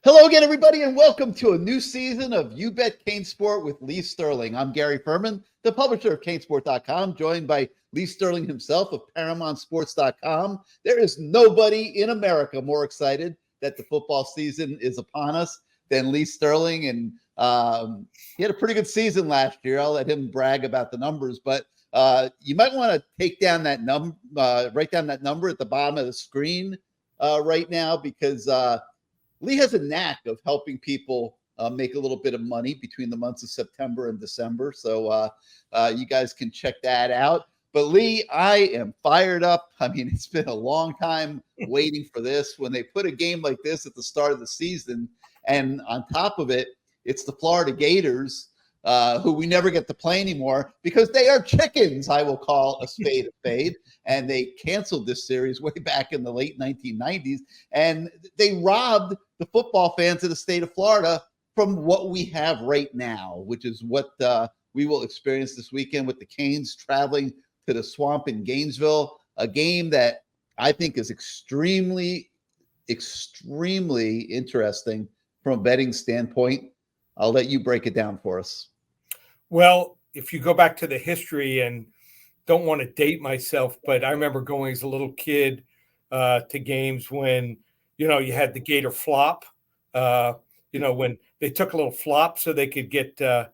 Hello again, everybody, and welcome to a new season of You Bet CaneSport with Lee Sterling. I'm Gary Ferman, the publisher of CaneSport.com, joined by Lee Sterling himself of ParamountSports.com. There is nobody in America more excited that the football season is upon us than Lee Sterling, and he had a pretty good season last year. I'll let him brag about the numbers, but you might want to take down that write down that number at the bottom of the screen right now, because Lee has a knack of helping people make a little bit of money between the months of September and December. So you guys can check that out. But Lee, I am fired up. I mean, it's been a long time waiting for this. When they put a game like this at the start of the season, and on top of it, it's the Florida Gators, who we never get to play anymore because they are chickens. I will call a spade a spade. And they canceled this series way back in the late 1990s. And they robbed the football fans of the state of Florida from what we have right now, which is what we will experience this weekend with the Canes traveling to the Swamp in Gainesville, a game that I think is extremely, extremely interesting from a betting standpoint. I'll let you break it down for us. Well, if you go back to the history, and don't want to date myself, but I remember going as a little kid to games when, you had the Gator flop, when they took a little flop so they could get their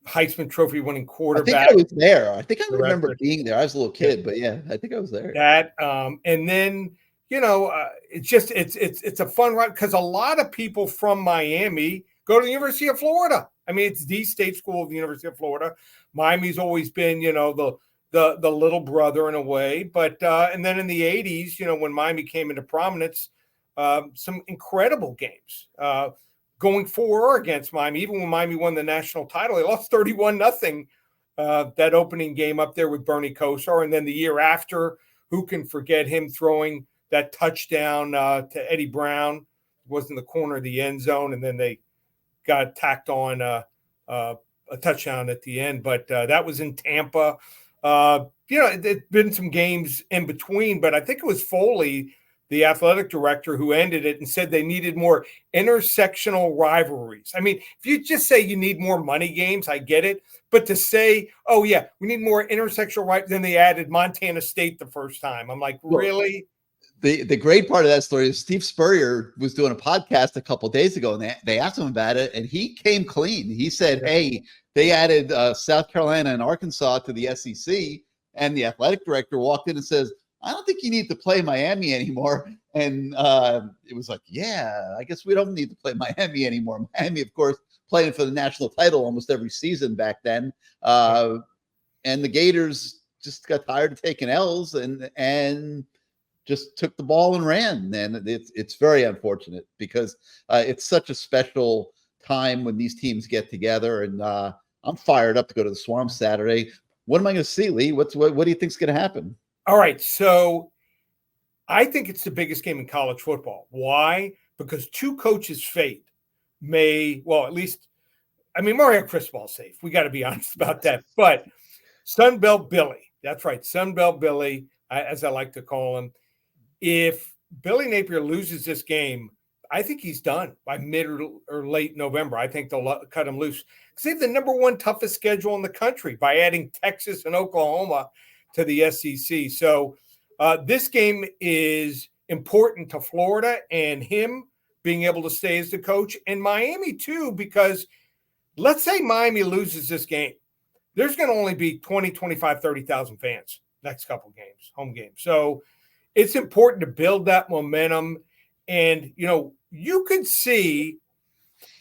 Heisman Trophy winning quarterback. I think I was there. I think I remember being there. I was a little kid, but yeah, I think I was there. That, and then, it's a fun ride because a lot of people from Miami go to the University of Florida. I mean, it's the state school of the University of Florida. Miami's always been, the little brother in a way. But and then in the 80s, when Miami came into prominence, some incredible games going for or against Miami. Even when Miami won the national title, they lost 31-0 that opening game up there with Bernie Kosar. And then the year after, who can forget him throwing that touchdown to Eddie Brown? It was in the corner of the end zone, and then they got tacked on a touchdown at the end, but that was in Tampa. There's been some games in between, but I think it was Foley, the athletic director, who ended it and said they needed more intersectional rivalries. I mean, if you just say you need more money games, I get it. But to say, oh, yeah, we need more intersectional rivalries, then they added Montana State the first time. I'm like, really? The great part of that story is Steve Spurrier was doing a podcast a couple of days ago, and they asked him about it, and he came clean. He said, hey, they added South Carolina and Arkansas to the SEC, and the athletic director walked in and says, I don't think you need to play Miami anymore. And it was like, yeah, I guess we don't need to play Miami anymore. Miami, of course, playing for the national title almost every season back then. And the Gators just got tired of taking L's and just took the ball and ran. And it's very unfortunate because it's such a special time when these teams get together. And I'm fired up to go to the Swamp Saturday. What am I going to see, Lee? What do you think is going to happen? All right. So I think it's the biggest game in college football. Why? Because two coaches' fate at least, Mario Cristobal's safe. We got to be honest about that. But Sunbelt Billy, that's right, Sunbelt Billy, as I like to call him. If Billy Napier loses this game, I think he's done by mid or late November. I think they'll cut him loose because they have the number one toughest schedule in the country by adding Texas and Oklahoma to the SEC. So this game is important to Florida and him being able to stay as the coach, and Miami too, because let's say Miami loses this game. There's going to only be 20, 25, 30,000 fans next couple games, home games. So it's important to build that momentum. And, you could see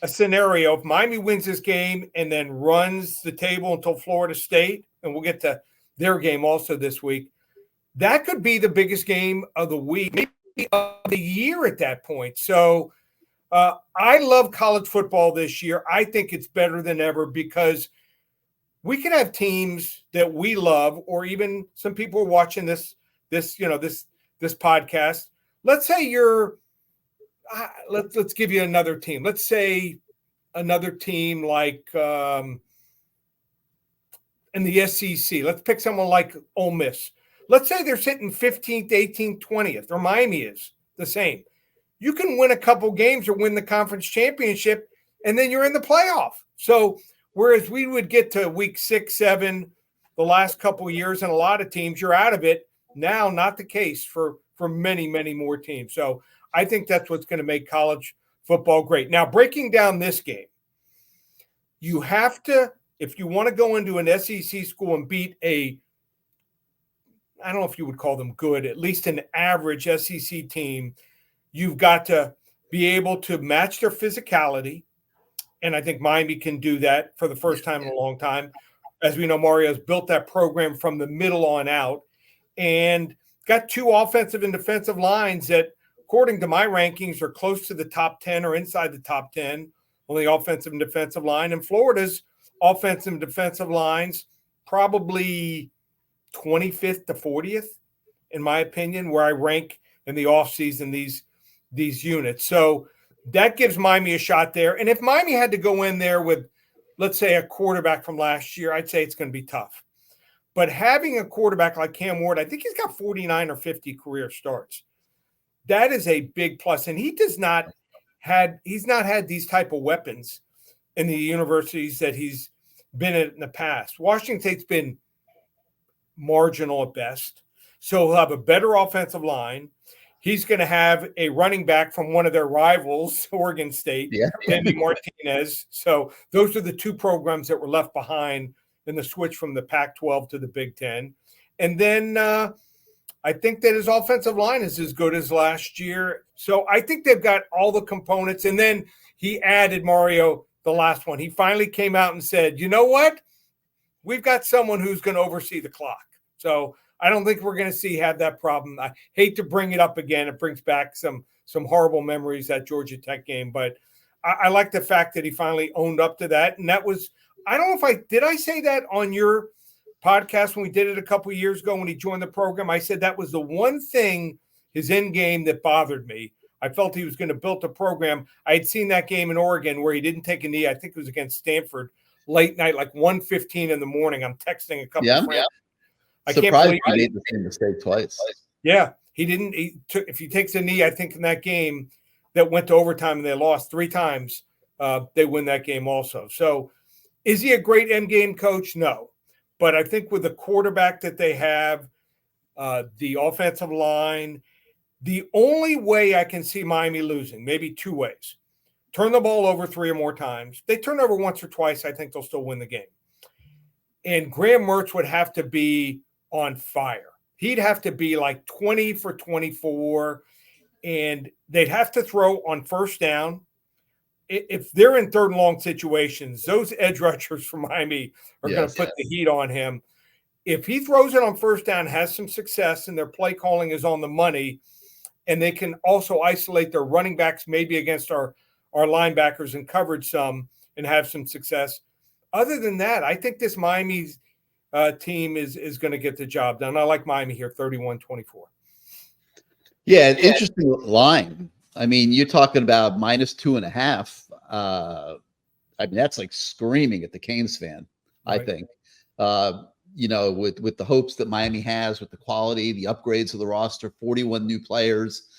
a scenario if Miami wins this game and then runs the table until Florida State, and we'll get to their game also this week. That could be the biggest game of the week, maybe of the year at that point. So I love college football this year. I think it's better than ever because we can have teams that we love, or even some people are watching this podcast. Let's say you're let's give you another team. Let's say another team like in the SEC. Let's pick someone like Ole Miss. Let's say they're sitting 15th, 18th, 20th, or Miami is the same. you can win a couple games or win the conference championship, and then you're in the playoff. So whereas we would get to week 6, 7, the last couple of years, and a lot of teams, you're out of it. Now, not the case for many, many more teams. So I think that's what's going to make college football great. Now, breaking down this game, you have to, if you want to go into an SEC school and beat I don't know if you would call them good, at least an average SEC team, you've got to be able to match their physicality. And I think Miami can do that for the first time in a long time. As we know, Mario's built that program from the middle on out and got 2 offensive and defensive lines that, according to my rankings, are close to the top 10 or inside the top 10 on the offensive and defensive line. And Florida's offensive and defensive lines probably 25th to 40th, in my opinion, where I rank in the offseason these units. So that gives Miami a shot there. And if Miami had to go in there with, let's say, a quarterback from last year, I'd say it's going to be tough. But having a quarterback like Cam Ward, I think he's got 49 or 50 career starts. That is a big plus. And he's not had these type of weapons in the universities that he's been at in the past. Washington State's been marginal at best. So he'll have a better offensive line. He's going to have a running back from one of their rivals, Oregon State, Andy Martinez. So those are the 2 programs that were left behind in the switch from the Pac-12 to the Big Ten. And then I think that his offensive line is as good as last year. So I think they've got all the components. And then he added, Mario, the last one. He finally came out and said, you know what? We've got someone who's going to oversee the clock. So I don't think we're going to have that problem. I hate to bring it up again. It brings back some horrible memories, that Georgia Tech game. But I like the fact that he finally owned up to that. And that was, I don't know if did I say that on your podcast when we did it a couple of years ago when he joined the program? I said that was the one thing, his end game, that bothered me. I felt he was going to build a program. I had seen that game in Oregon where he didn't take a knee. I think it was against Stanford, late night, like 1:15 in the morning. I'm texting a couple of friends. Yeah. I can't believe he made the same mistake twice. Yeah, he didn't. If he takes a knee, I think in that game that went to overtime and they lost 3 times, they win that game also. So is he a great end game coach? No. But I think with the quarterback that they have, the offensive line, the only way I can see Miami losing, maybe 2 ways. Turn the ball over 3 or more times. They turn over once or twice, I think they'll still win the game. And Graham Mertz would have to be on fire. He'd have to be like 20 for 24, and they'd have to throw on first down. If they're in 3rd and long situations, those edge rushers from Miami are going to put the heat on him. If he throws it on first down, has some success, and their play calling is on the money, and they can also isolate their running backs maybe against our linebackers and coverage some and have some success. Other than that, I think this Miami team is going to get the job done. I like Miami here, 31-24. Yeah, an interesting line. I mean, you're talking about -2.5. I mean, that's like screaming at the Canes fan, right. I think. With the hopes that Miami has, with the quality, the upgrades of the roster, 41 new players,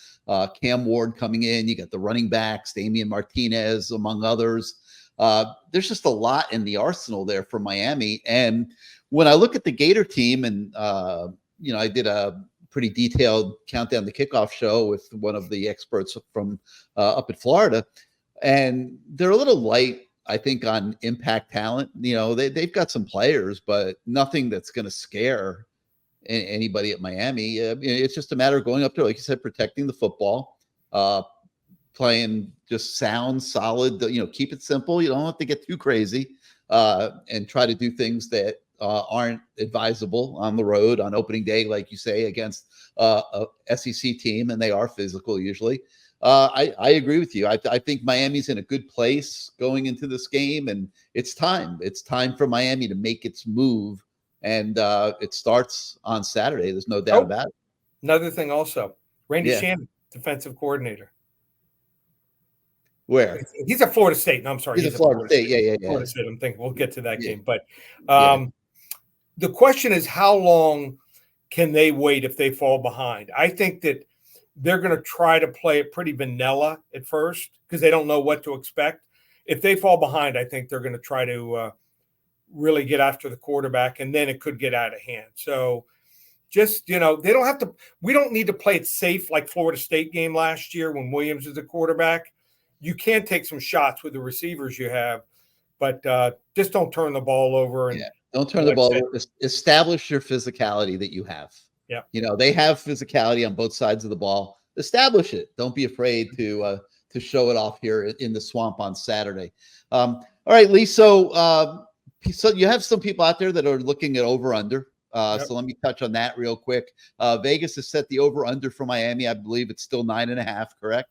Cam Ward coming in, you got the running backs, Damian Martinez, among others. There's just a lot in the arsenal there for Miami. And when I look at the Gator team, and I did a pretty detailed countdown the kickoff show with one of the experts from up in Florida, and they're a little light, I think, on impact talent. They've got some players, but nothing that's going to scare anybody at Miami. It's just a matter of going up there, like you said, protecting the football, playing just sound, solid, keep it simple. You don't have to get too crazy, and try to do things that aren't advisable on the road on opening day, like you say, against a SEC team, and they are physical usually. I agree with you. I think Miami's in a good place going into this game, and it's time. It's time for Miami to make its move, and it starts on Saturday. There's no doubt about it. Another thing also, Randy Shannon, defensive coordinator. Where? He's at Florida State. No, I'm sorry. He's at Florida State. Yeah. Florida State. I'm thinking we'll get to that game. But the question is, how long can they wait if they fall behind? I think that they're going to try to play it pretty vanilla at first because they don't know what to expect. If they fall behind, I think they're going to try to really get after the quarterback, and then it could get out of hand. So just, they don't have to – we don't need to play it safe like Florida State game last year when Williams is the quarterback. You can take some shots with the receivers you have, but just don't turn the ball over. And don't turn the ball over. Establish your physicality that you have. Yeah. They have physicality on both sides of the ball. Establish it. Don't be afraid to show it off here in the swamp on Saturday. All right, Lee. So you have some people out there that are looking at over-under. So let me touch on that real quick. Vegas has set the over-under for Miami. I believe it's still 9.5, correct?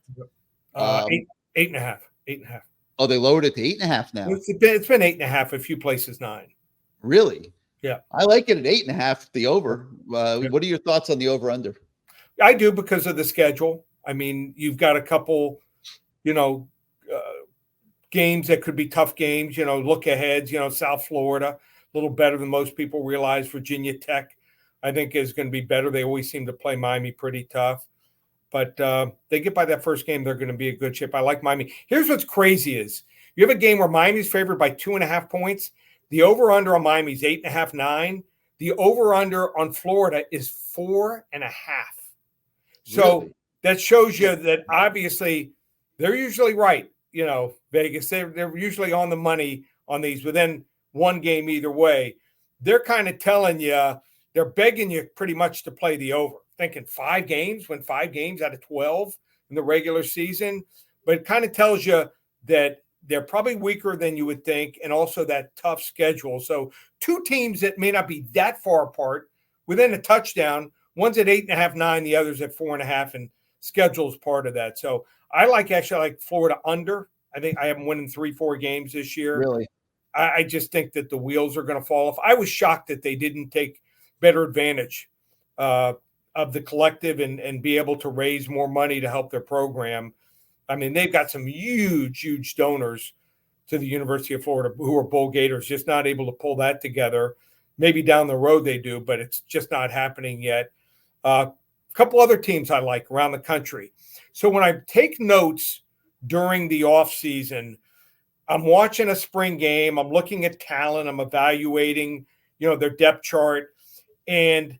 8.5. 8.5. Oh, they lowered it to 8.5 now. It's been 8.5. A few places 9. Really? Yeah. I like it at 8.5, the over. What are your thoughts on the over-under? I do because of the schedule. I mean, you've got a couple, games that could be tough games, look aheads, South Florida, a little better than most people realize. Virginia Tech, I think, is going to be better. They always seem to play Miami pretty tough. But they get by that first game, they're going to be a good ship. I like Miami. Here's what's crazy is you have a game where Miami's favored by 2.5 points. The over-under on Miami is 8.5, 9. The over-under on Florida is 4.5. So really? That shows you that obviously they're usually right. Vegas, they're usually on the money on these within one game either way. They're kind of telling you, they're begging you pretty much to play the over. Thinking 5 games, win 5 games out of 12 in the regular season. But it kind of tells you that they're probably weaker than you would think, and also that tough schedule. So 2 teams that may not be that far apart within a touchdown. One's at 8.5, 9, the other's at 4.5, and schedule is part of that. So I like Florida under. I think I have them winning 3-4 games this year. Really? I just think that the wheels are going to fall off. I was shocked that they didn't take better advantage of the collective and be able to raise more money to help their program. I mean, they've got some huge donors to the University of Florida who are Bull Gators, just not able to pull that together. Maybe down the road they do, but it's just not happening yet. A couple other teams I like around the country. So when I take notes during the off season, I'm watching a spring game. I'm looking at talent. I'm evaluating, their depth chart. And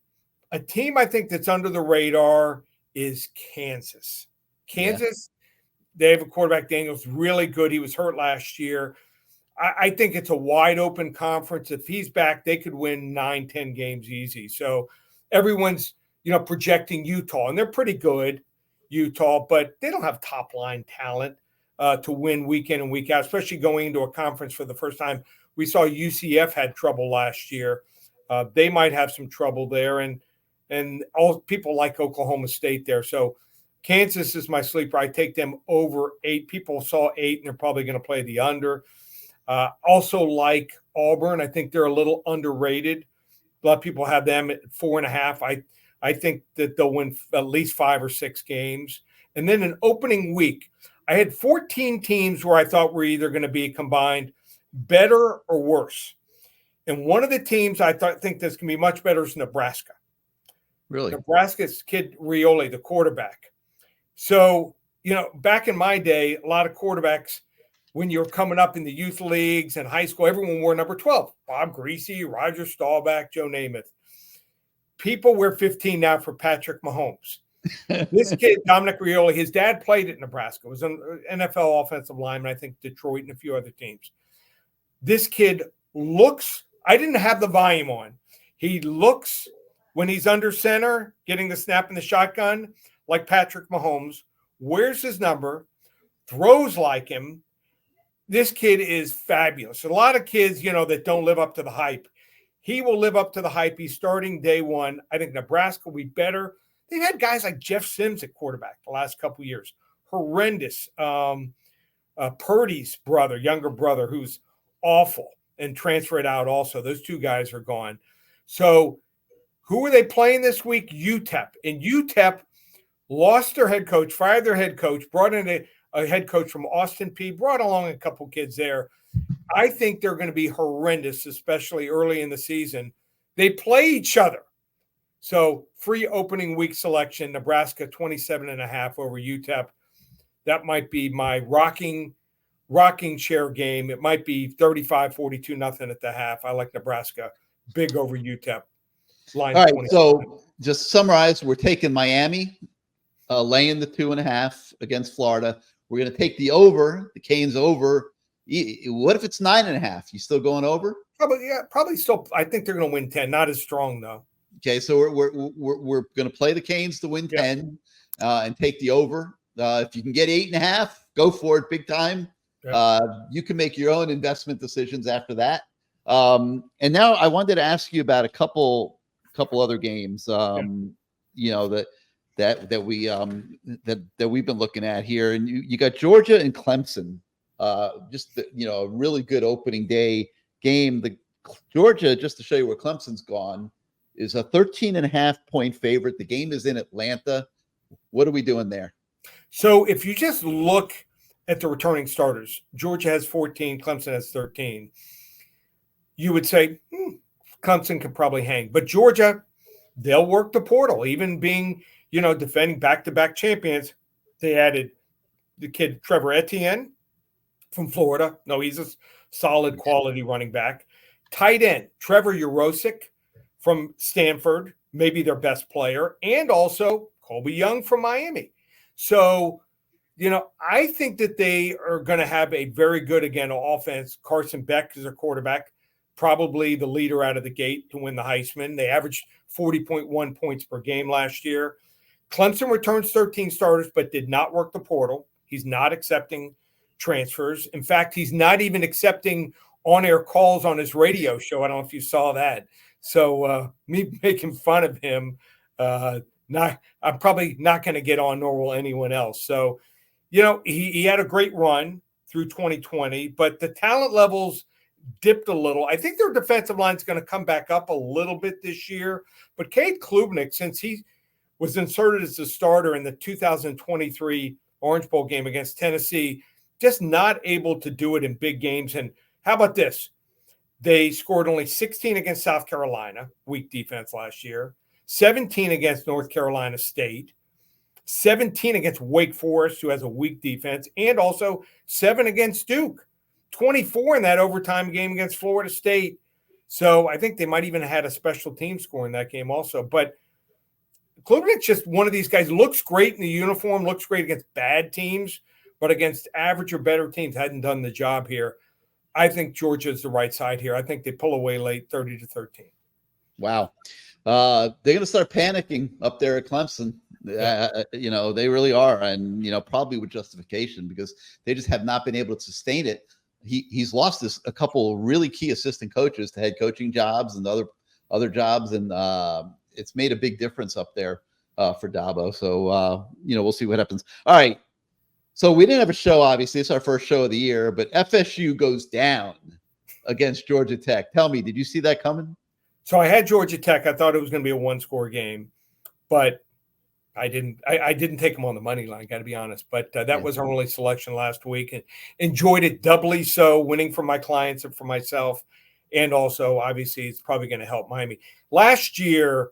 a team I think that's under the radar is Kansas. They have a quarterback, Daniels, really good. He was hurt last year. I think it's a wide open conference. If he's back, they could win 9-10 games easy. So everyone's, projecting Utah, and they're pretty good, Utah, but they don't have top line talent to win week in and week out, especially going into a conference for the first time. We saw UCF had trouble last year. They might have some trouble there, and all people like Oklahoma State there. So Kansas is my sleeper. I take them over 8. People saw 8, and they're probably going to play the under. Also like Auburn. I think they're a little underrated. A lot of people have them at 4.5. I think that they'll win at least 5 or 6 games. And then an opening week, I had 14 teams where I thought were either going to be combined better or worse. And one of the teams I think that's going to be much better is Nebraska. Really? Nebraska's kid Rioli, the quarterback. So, back in my day, a lot of quarterbacks, when you were coming up in the youth leagues and high school, everyone wore number 12. Bob Greasy, Roger Staubach, Joe Namath. People wear 15 now for Patrick Mahomes. This kid, Dominic Rioli, his dad played at Nebraska, was an NFL offensive lineman, I think Detroit and a few other teams. This kid looks, I didn't have the volume on. He looks, when he's under center, getting the snap in the shotgun, like Patrick Mahomes, wears his number, throws like him. This kid is fabulous. A lot of kids, that don't live up to the hype. He will live up to the hype. He's starting day one. I think Nebraska will be better. They've had guys like Jeff Sims at quarterback the last couple of years. Horrendous. Purdy's younger brother, who's awful and transferred out also. Those 2 guys are gone. So who are they playing this week? UTEP. And UTEP lost their head coach, fired their head coach, brought in a head coach from Austin Peay, brought along a couple kids there. I think they're going to be horrendous, especially early in the season. They play each other. So free opening week selection, Nebraska 27.5 over UTEP. That might be my rocking chair game. It might be 35-42 nothing at the half. I like Nebraska big over UTEP. Line All right. 20. So just summarize, we're taking Miami, laying the 2.5 against Florida. We're going to take the over, the Canes over. What if it's 9.5? You still going over? Probably still. I think they're going to win 10. Not as strong though. Okay, so we're going to play the Canes to win 10 and take the over. If you can get 8.5, go for it big time. You can make your own investment decisions after that. And now I wanted to ask you about a couple other games. You know that we've been looking at here, and you got Georgia and Clemson. Just a really good opening day game. The Georgia, just to show you where Clemson's gone, is a 13.5-point favorite. The game is in Atlanta. What are we doing there? So if you just look at the returning starters, Georgia has 14, Clemson has 13. You would say Clemson could probably hang, but Georgia, they'll work the portal. Even being defending back-to-back champions, they added the kid Trevor Etienne from Florida. No, he's a solid quality running back. Tight end Trevor Urosic from Stanford, maybe their best player, and also Colby Young from Miami. So, I think that they are going to have a very good, again, offense. Carson Beck is their quarterback, probably the leader out of the gate to win the Heisman. They averaged 40.1 points per game last year. Clemson returns 13 starters, but did not work the portal. He's not accepting transfers. In fact, he's not even accepting on-air calls on his radio show. I don't know if you saw that. So me making fun of him, I'm probably not going to get on, nor will anyone else. So, he had a great run through 2020, but the talent levels dipped a little. I think their defensive line is going to come back up a little bit this year. But Cade Klubnik, since he was inserted as a starter in the 2023 Orange Bowl game against Tennessee, just not able to do it in big games. And how about this? They scored only 16 against South Carolina, weak defense last year, 17 against North Carolina State, 17 against Wake Forest, who has a weak defense, and also 7 against Duke, 24 in that overtime game against Florida State. So I think they might even have had a special team score in that game also. But Klubnik's just one of these guys, looks great in the uniform, looks great against bad teams, but against average or better teams, hadn't done the job here. I think Georgia's the right side here. I think they pull away late, 30-13. Wow. They're going to start panicking up there at Clemson. They really are. And, probably with justification, because they just have not been able to sustain it. He's lost a couple of really key assistant coaches to head coaching jobs and other jobs. And it's made a big difference up there for Dabo. So, we'll see what happens. All right. So we didn't have a show, obviously. It's our first show of the year, but FSU goes down against Georgia Tech. Tell me, did you see that coming? So I had Georgia Tech. I thought it was going to be a one-score game, but I didn't take them on the money line, got to be honest. But that was our only selection last week, and enjoyed it doubly so, winning for my clients and for myself. And also, obviously, it's probably going to help Miami. Last year,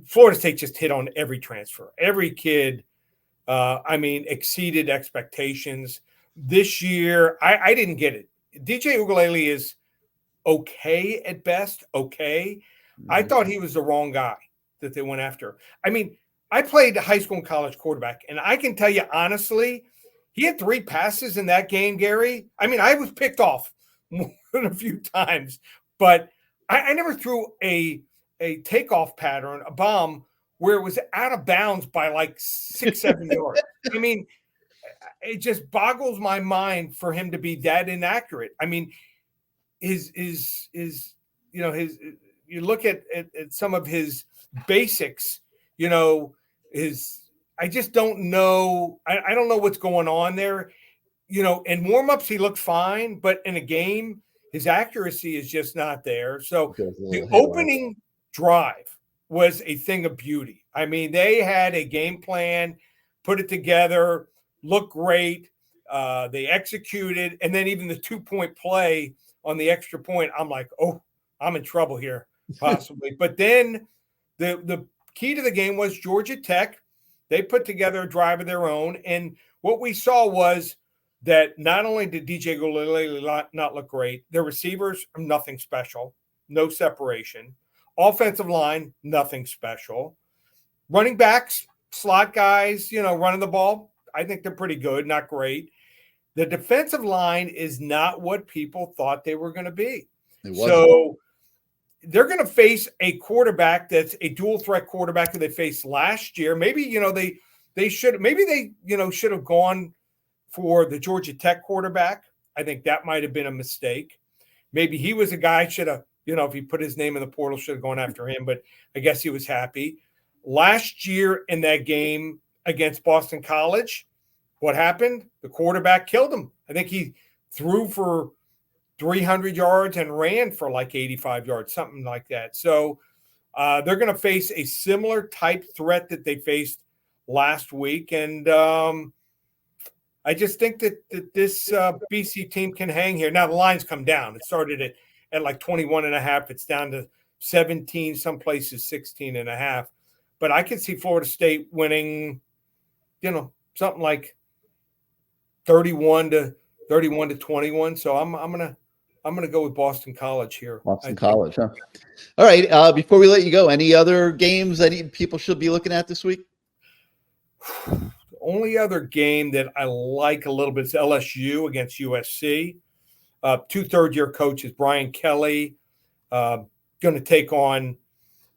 Florida State just hit on every transfer. Every kid, exceeded expectations. This year, I didn't get it. DJ Ugalele is okay at best, okay. I thought he was the wrong guy that they went after. I played high school and college quarterback, and I can tell you honestly, he had 3 passes in that game, Gary. I was picked off more than a few times, but I never threw a takeoff pattern, a bomb, where it was out of bounds by like 6-7 yards. It just boggles my mind for him to be that inaccurate. You look at some of his basics, I just don't know. I don't know what's going on there. In warm-ups, he looked fine, but in a game, his accuracy is just not there. So the opening drive was a thing of beauty. They had a game plan, put it together, looked great. They executed, and then even the 2-point play on the extra point, I'm like, oh, I'm in trouble here, possibly. But then The key to the game was Georgia Tech. They put together a drive of their own. And what we saw was that not only did DJ Golele not look great, their receivers are nothing special, no separation. Offensive line, nothing special. Running backs, slot guys, running the ball, I think they're pretty good, not great. The defensive line is not what people thought they were going to be. So they're going to face a quarterback that's a dual threat quarterback that they faced last year. Maybe, they should have gone for the Georgia Tech quarterback. I think that might have been a mistake. Maybe he was a guy should have, if he put his name in the portal, should have gone after him, but I guess he was happy. Last year in that game against Boston College, what happened? The quarterback killed him. I think he threw for 300 yards and ran for like 85 yards, something like that. So they're going to face a similar type threat that they faced last week. And I just think that this BC team can hang here. Now the lines come down. It started at like 21.5. It's down to 17, some places 16.5. But I could see Florida State winning, something like 31 to 21. So I'm gonna go with Boston College here. Boston College, huh? All right. Before we let you go, any other games any people should be looking at this week? The only other game that I like a little bit is LSU against USC. 2 third-year coaches, Brian Kelly, going to take on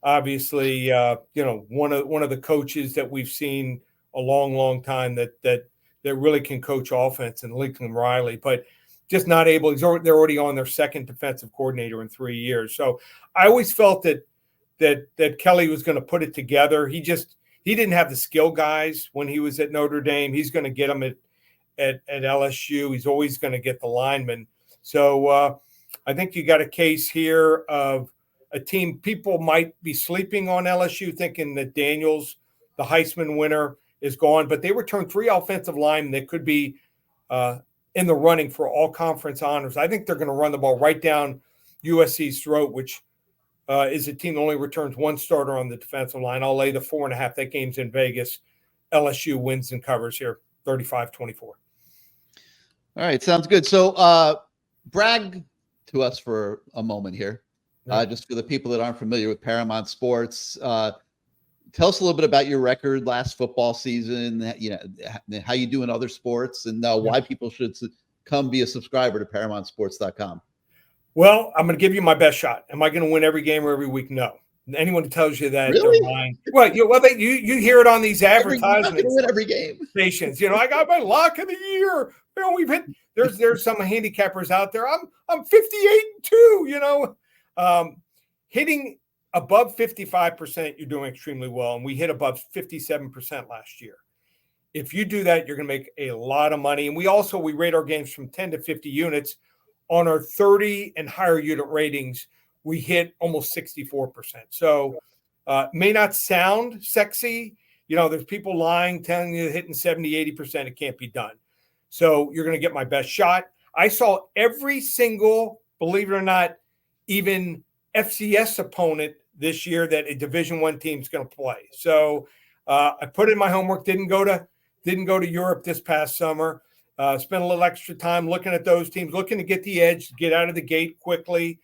obviously one of the coaches that we've seen a long time that really can coach offense, and Lincoln Riley, but just not able. They're already on their second defensive coordinator in 3 years. So I always felt that Kelly was going to put it together. He didn't have the skill guys when he was at Notre Dame. He's going to get them at LSU. He's always going to get the linemen. So I think you got a case here of a team. People might be sleeping on LSU, thinking that Daniels, the Heisman winner, is gone, but they returned 3 offensive linemen that could be in the running for all conference honors. I think they're going to run the ball right down USC's throat, which is a team that only returns 1 starter on the defensive line. I'll lay the 4.5. That game's in Vegas. LSU wins and covers here, 35-24. All right, sounds good. So brag to us for a moment here, just for the people that aren't familiar with Paramount Sports. Tell us a little bit about your record last football season, how you do in other sports, and why people should come be a subscriber to ParamountSports.com. Well, I'm going to give you my best shot. Am I going to win every game or every week? No. Anyone who tells you that, really? They're lying. Well, you hear it on these advertisements. Win every game. Stations. I got my lock of the year. We've hit. There's some handicappers out there. I'm 58-2. Hitting above 55%, you're doing extremely well, and we hit above 57% last year. If you do that, you're going to make a lot of money. And we rate our games from 10 to 50 units. On our 30 and higher unit ratings, we hit almost 64%. So may not sound sexy. There's people lying, telling you hitting 70, 80%, it can't be done. So you're going to get my best shot. I saw every single, believe it or not, even FCS opponent this year that a Division I team is going to play. So I put in my homework, didn't go to Europe this past summer. Spent a little extra time looking at those teams, looking to get the edge, get out of the gate quickly.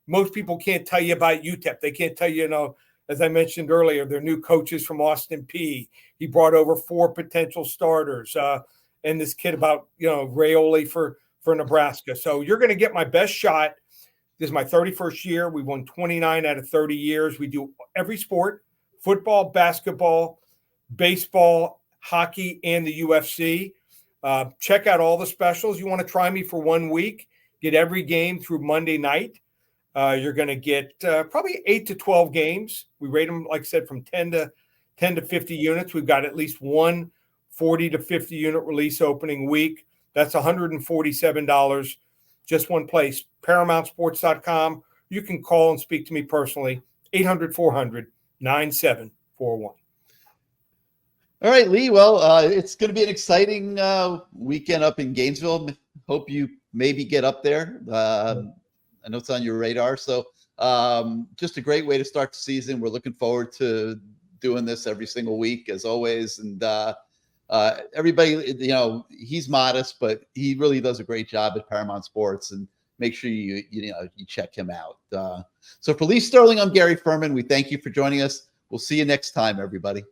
Most people can't tell you about UTEP. They can't tell you, as I mentioned earlier, their new coaches from Austin Peay. He brought over 4 potential starters, and this kid about Raioli for Nebraska. So you're going to get my best shot. This is my 31st year. We won 29 out of 30 years. We do every sport: football, basketball, baseball, hockey, and the UFC. Check out all the specials. You want to try me for 1 week, get every game through Monday night. You're going to get probably 8 to 12 games. We rate them, like I said, from 10 to 50 units. We've got at least one 40 to 50 unit release opening week. That's $147, just one place, ParamountSports.com. You can call and speak to me personally, 800-400-9741. All right, Lee. Well, it's going to be an exciting weekend up in Gainesville. Hope you maybe get up there. I know it's on your radar. So Just a great way to start the season. We're looking forward to doing this every single week, as always. And everybody, he's modest, but he really does a great job at Paramount Sports. And make sure you check him out. So for Lee Sterling, I'm Gary Ferman. We thank you for joining us. We'll see you next time, everybody.